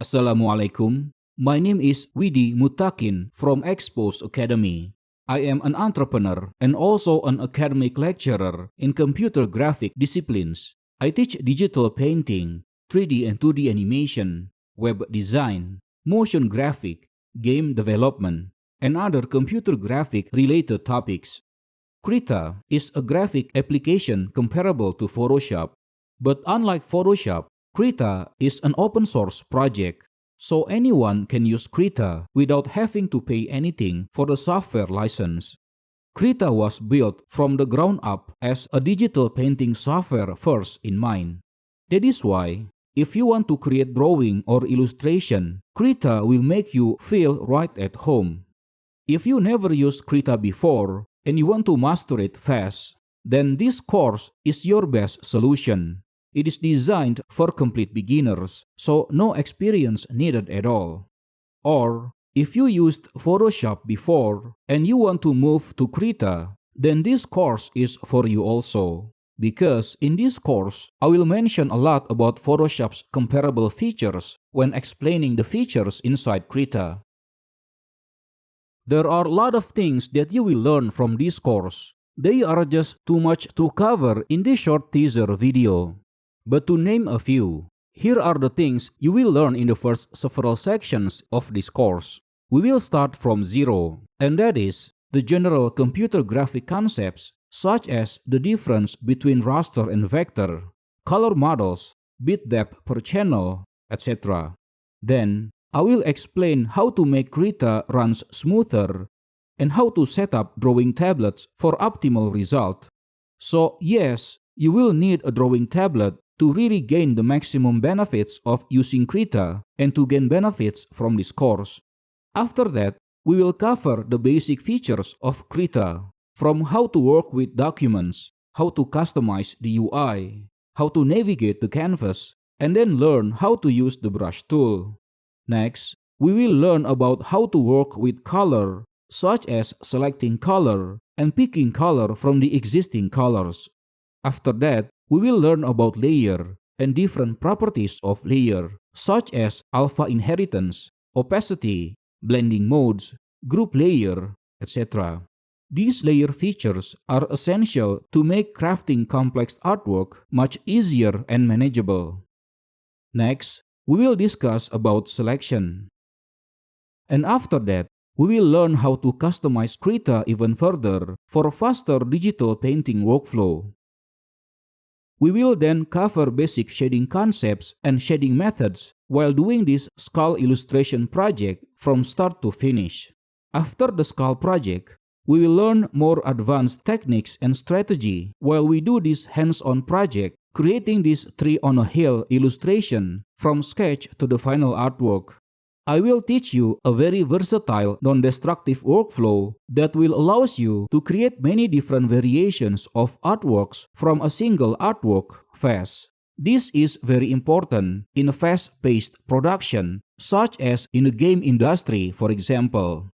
Assalamualaikum. My name is Widi Mutakin from Expose Academy. I am an entrepreneur and also an academic lecturer in computer graphic disciplines. I teach digital painting, 3D and 2D animation, web design, motion graphic, game development, and other computer graphic related topics. Krita is a graphic application comparable to Photoshop. But unlike Photoshop, Krita is an open source project, so anyone can use Krita without having to pay anything for the software license. Krita was built from the ground up as a digital painting software first in mind. That is why, if you want to create drawing or illustration, Krita will make you feel right at home. If you never used Krita before and you want to master it fast, then this course is your best solution. It is designed for complete beginners, so no experience needed at all. Or, if you used Photoshop before and you want to move to Krita, then this course is for you also. Because in this course, I will mention a lot about Photoshop's comparable features when explaining the features inside Krita. There are a lot of things that you will learn from this course. They are just too much to cover in this short teaser video. But to name a few, here are the things you will learn in the first several sections of this course. We will start from zero, and that is the general computer graphic concepts such as the difference between raster and vector, color models, bit depth per channel, etc. Then, I will explain how to make Krita runs smoother and how to set up drawing tablets for optimal result. So yes, you will need a drawing tablet to really gain the maximum benefits of using Krita and to gain benefits from this course. After that, we will cover the basic features of Krita, from how to work with documents, how to customize the UI, how to navigate the canvas, and then learn how to use the brush tool. Next, we will learn about how to work with color, such as selecting color and picking color from the existing colors. After that, we will learn about layer and different properties of layer, such as alpha inheritance, opacity, blending modes, group layer, etc. These layer features are essential to make crafting complex artwork much easier and manageable. Next, we will discuss about selection. And after that, we will learn how to customize Krita even further for a faster digital painting workflow. We will then cover basic shading concepts and shading methods while doing this skull illustration project from start to finish. After the skull project, we will learn more advanced techniques and strategy while we do this hands-on project, creating this tree on a hill illustration from sketch to the final artwork. I will teach you a very versatile, non-destructive workflow that will allow you to create many different variations of artworks from a single artwork fast. This is very important in a fast-paced production, such as in the game industry, for example.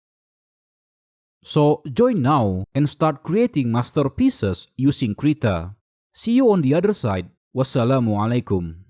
So join now and start creating masterpieces using Krita. See you on the other side. Wassalamualaikum.